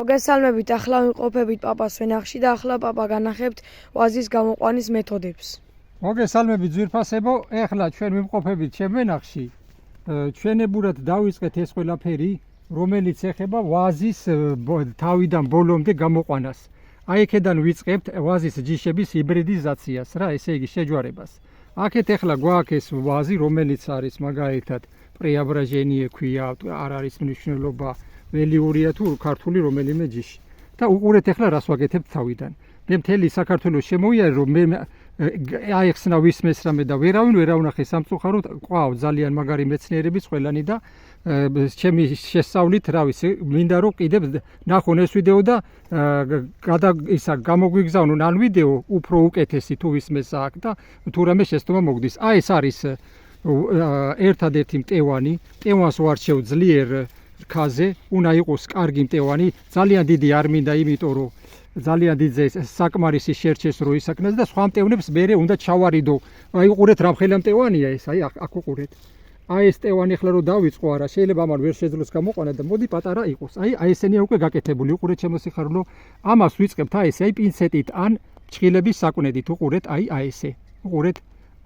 მოგესალმებით, ახლა ვიმყოფებით პაპას ვენახში და ახლა პაპა განახებთ ვაზის გამოყვანის მეთოდებს. მოგესალმებით ძვირფასებო, ახლა ჩვენ ვიმყოფებით ჩემ ვენახში. ჩვენებურად დავიწყეთ ეს ყველაფერი, რომელიც ეხება ვაზის თავიდან ბოლომდე გამოყვანას. აი აქედან ვიწყებთ ვაზის ჯიშების ჰიბრიდიზაციას, რა, ესე იგი შეჯვარებას. აქეთ ახლა გვაქვს ეს ვაზი, რომელიც არის მაგალითად პრეაბრაჟენიე ქვია, არ არის მნიშვნელობა, ველიურია თუ ქართული რომელიმე ჯიში. და უყურეთ ახლა რას ვაკეთებ თავიდან. მე მთელი საქართველოს შემოვიარე, რომ მე აიხსნა ვისმეს რამე და ვერავინ ვერ ავნახე სამწუხაროდ, ყავ ძალიან მაგარი მეცნიერების ყველანი და ჩემი შესწავლით, რა ვიცი, მინდა რომ კიდევ ნახონ ეს ვიდეო და გამოგვიგზავნონ ან ვიდეო უფრო უკეთესი თუ ვისმეს აქ და თუ რამე შეცდომა მოგდის. აი ეს არის ერთადერთი მტევანი, მტევანს ვარჩევ ძლიერ რქაზე, უნდა იყოს კარგი მტევანი, ძალიან დიდი არ მინდა, იმიტომ რომ ძალიან დიდზე საკმარისი შერჩეს რო ისაკნას და სხვა მტევნებს მერე უნდა ჩავარიდო. აი უყურეთ რა მხელა მტევანია ეს, აი აქ უყურეთ. აი ეს მტევანი ახლა რო დავიწყო არა, შეიძლება ამან ვერ შეძლოს გამოყვანა და მოდი პატარა იყოს. აი ესენია უკვე გაკეთებული, უყურეთ შემოსიხარულო. ამას ვიწყებთ აი ესე, აი პინცეტით ან ჩხილების საკვნედით, უყურეთ, აი ესე. უყურეთ,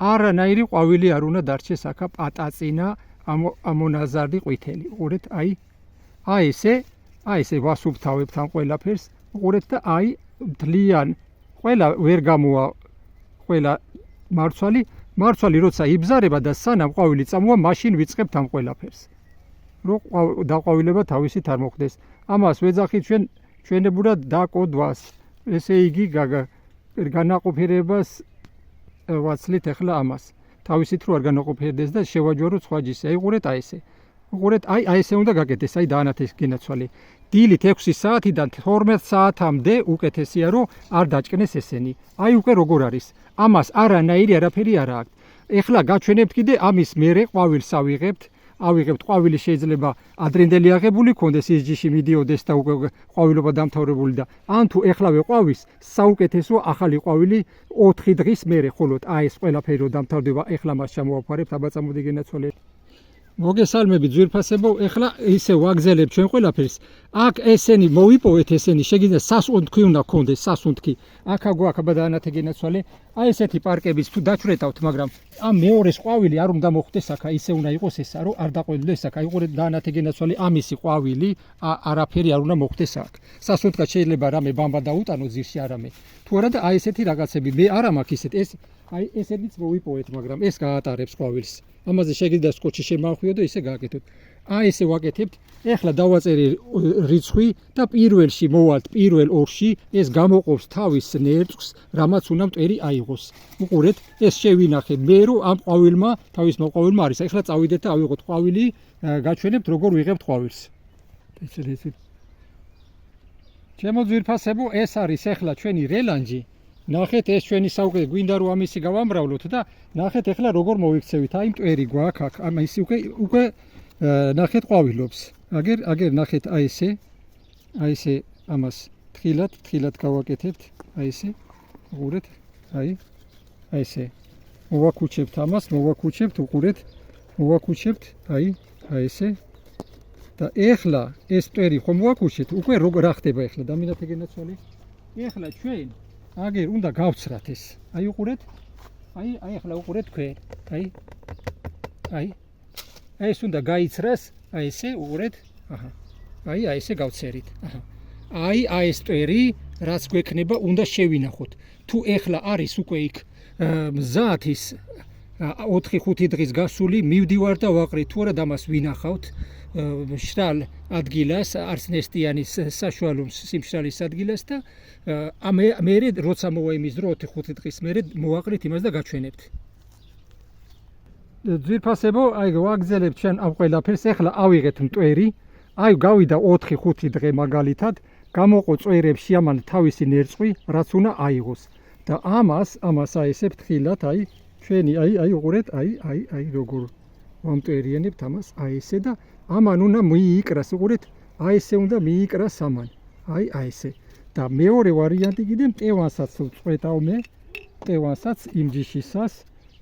არანაირი ყვავილი არ უნდა დარჩეს აქა პატაწინა ამონაზარდი ყვითელი. უყურეთ, აი ესე ვასუფთავებთ ამ ყველაფერს. უყურეთ და აი მთლიან ყველა ვერ გამოვა ყველა მარცვალი როცა იბზარება და სანამ ყვავილი წამოვა, მაშინ ვიწყებთ ამ ყველაფერს. რომ დაყვავილება თავისით არ მოხდეს. ამას ვეძახით ჩვენებურად დაკოდვას. ესე იგი განაყოფიერებას ვაცლით ახლა ამას. თავისით რო არ განაყოფიერდეს და შევაჯვაროთ სხვა ჯიშს. აი უყურეთ აი ესე. უყურეთ, აი ესე უნდა გაკეთდეს, აი დაანათეს გენაცვალე. დილით 6 საათიდან 12 საათამდე უკეთესია რომ არ დაჭკნეს ესენი. აი უკვე როგორ არის. ამას არანაირი არაფერი არ აქვს. ეხლა გაჩვენებთ კიდე ამის მერე ყვავილს ავიღებთ ყვავილი შეიძლება ადრინდელი აღებული კონდეს ის ჯიში მიდიოდეს და უკვე ყვავილობა დამთავრებული და ან თუ ეხლავე ყვავის საუკეთესო ახალი ყვავილი 4 დღის მერე ხოლოდ აი ეს ყველაფერი რომ დამთავრდება, ეხლა მას ჩამოვაფარებთ, აბა წამოდი გენაცვალე. მოგესალმებით ძვირფასებო, ეხლა ისე ვაგზელებთ ჩვენ ყველაფერს. აქ ესენი მოვიპოვეთ, ესენი შეგიძლიათ სასუნთქი უნდა გქონდეს, სასუნთქი. აქა გვაქვს, აბა დაანათე გენაცვალე. აი ესეთი პარკების თუ დაჩვრეტავთ, მაგრამ ამ მეორეს ყვავილი არ უნდა მოხდეს აქა, ისე უნდა იყოს ესა, რომ არ დაყოლდეს აქა. იყურეთ დაანათე გენაცვალე, ამისი ყვავილი არაფერი არ უნდა მოხდეს აქ. სასუნთქად შეიძლება რამე ბამბა დაუტანო ძირში არამე. თუ არა და აი ესეთი რაღაცები, მე არ მაქვს ისეთ, აი ესენიც მოვიპოვეთ, მაგრამ ეს გაატარებს ყვავილს. ამაზე შეგიძლიათ სკოჩი შემახვიო და ისე გააკეთოთ. აი ესე ვაკეთებთ. ეხლა დავაწერი რიცხვი და პირველში მოვალთ პირველ ორში, ეს გამოყოფს თავის ნერწს, რამაც უნდა მტვერი აიღოს. უყურეთ, ეს შევინახე მე რომ ამ ყვავილმა, თავის მოყვავილმა არის. ეხლა წავიდეთ და ავიღოთ ყვავილი, გაჩვენებთ როგორ ვიღებთ ყვავილს. ჩემო ძვირფასებო, ეს არის ეხლა ჩვენი რელანჯი. ნახეთ ეს ჩვენი საუკეთესო გვინდა რომ ამისი გავამრავლოთ და ნახეთ ეხლა როგორ მოვიქცევით. აი მტვერი გვაქვს აქ, ამისი უკვე ნახეთ ყვავილობს. აგერ ნახეთ აი ესე ამას თხილად გავაკეთებთ, აი ესე. უყურეთ, აი ესე. მოვაკუჩებთ ამას, უყურეთ, აი ესე. და ეხლა ეს მტვერი ხომ მოვაკუჩეთ, უკვე რა ხდება ეხლა, დამინათე გენაცვალე. ეხლა ჩვენ აგერ უნდა გავცრათ ეს. აი უყურეთ. აი ახლა უყურეთ თქვენ. აი ეს უნდა გაიცრას, აი ესე უყურეთ. აჰა. აი ესე გავცერით. აჰა. აი ეს მტვერი, რაც გვექნება, უნდა შევინახოთ. თუ ეხლა არის უკვე იქ მზად ის 4-5 დღის გასული, მივდივარ და ვაყრით, თუ არა და მას ვინახავთ. მშრალ ადგილას, არცნესტიანის საშუალო სიმშრალის ადგილას და მერე როცა მოვა იმის დრო 4-5 დღის მერე მოვაყრით იმას და გაჩვენებთ. ძვირფასებო, აი ვაგზელებთ ჩვენ ამ ყველაფერს, ეხლა ავიღეთ მტვერი, აი გავიდა 4-5 დღე მაგალითად, გამოყო წვერებში ამან თავისი ნერწყვი, რაც უნდა აიღოს. და ამას აი ესე ფრთხილად, აი ჩვენი, აი უყურეთ, აი როგორ ვამტვერიანებთ ამას, აი ესე და ამან უნდა მიიკრას, უყურეთ, აი ესე უნდა მიიკრას ამან. აი ესე. და მეორე ვარიანტი კიდე მტევანსაც წვეტავ მე, მტევანსაც იმ ჯიშისას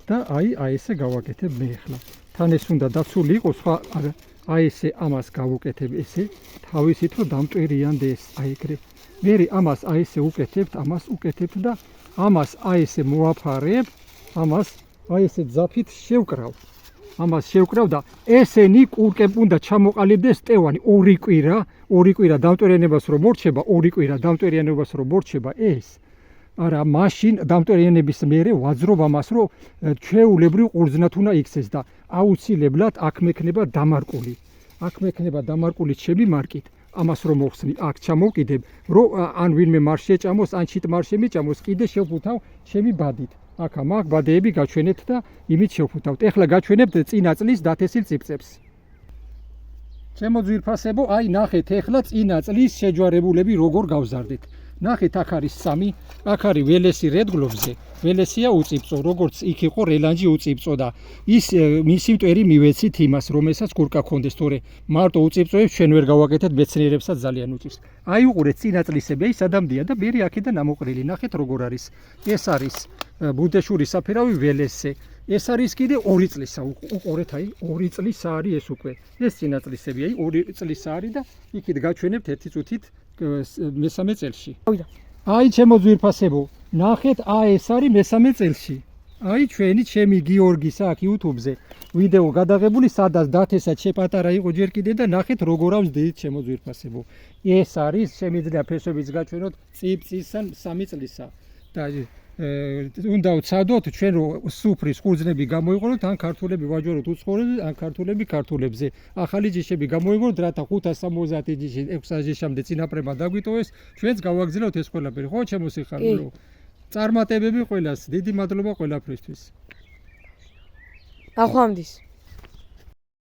და აი ესე გავაკეთებ მე ახლა. თან ეს უნდა დაცული იყოს, აი ესე ამას გავუკეთებ ესე თავისით რომ დამტვერიანდეს აი ეგრე მე ამას აი ესე უკეთებთ ამას უკეთებთ და ამას აი ესე მოაფარებ ამას აი ესე ძაფით შევკრავ ამას შევკრავ და ესენი კურკემ უნდა ჩამოყალიბდეს ტევანი ორი კვირა დამტვერიანებას რომ მორჩება ორი კვირა დამტვერიანებას რომ მორჩება ეს არა მაშინ დამტვერიანების მერე ვაძრობ ამას რომ ჩვეულებრივ ყურძნად უნდა იქცეს და აუცილებლად აქ მექნება დამარკული ჩემი მარკით ამას რომ მოხსნი აქ ჩამოვკიდებ რომ ან ვინმე მარს შეჭამოს ან ჩიტ მარს შემიჭამოს კიდე შევფუთავ ჩემი ბადით აქ მაგ ბადეები გაჩვენეთ და იმით შევფუთავთ ეხლა გაჩვენებთ წინა წლის დათესილ წიფწებს ჩემო ძვირფასებო აი ნახეთ ეხლა წინა წლის შეჯვარებულები როგორ გავზარდეთ ნახეთ აქ არის 3 აქ არის ველესი რედგლობზე ველესია უწიფწო როგორც იქ იყო რელანჯი უწიფწო და ის მისი მტვერი მივეცით იმას რომელსაც გურკა ქონდეს თორე მარტო უწიფწოებს ჩვენ ვერ გავაკეთეთ მეცნიერებსაც ძალიან უჭირს აი უყურეთ წინა წლისები სადამდეა და მერე აქედან ამოყრილი ნახეთ როგორ არის ეს არის ბუდეშური საფერავი ველესზე ეს არის კიდე 2 წლისა უყურეთ აი 2 წლისა არის ეს უკვე ეს წინა წლისები აი 2 წლისა არის და იქით გაჩვენებთ 1 წუთით მესამე წელში. აი ჩემო ძვირფასებო, ნახეთ, აი ეს არის მესამე წელში. აი ჩემი გიორგის აქ YouTube-ზე ვიდეო გადაღებული, სადაც დათესა შეპატარა იყო ჯერ კიდე და ნახეთ როგორ ავსდით ჩემო ძვირფასებო. ეს არის შემიძლია ფესვებიც გაჩვენოთ წიფწისან 3 წლისა. და უნდა ვცადოთ ჩვენ რომ სუფრის ყურძნები გამოიყენოთ ან ქართულები ვაჯვაროთ უცხოეთზე ან ქართულები ქართულებზე ახალი ჯიშები გამოიყენოთ რათა 570 ჯიში 600 ჯიშამდე წინაპრება დაგვიტოვეს ჩვენც გავაგზავნოთ ეს ყველაფერი ხო ჩემო სიხარულო წარმატებები ყველას დიდი მადლობა ყველაფრისთვის ახვამდის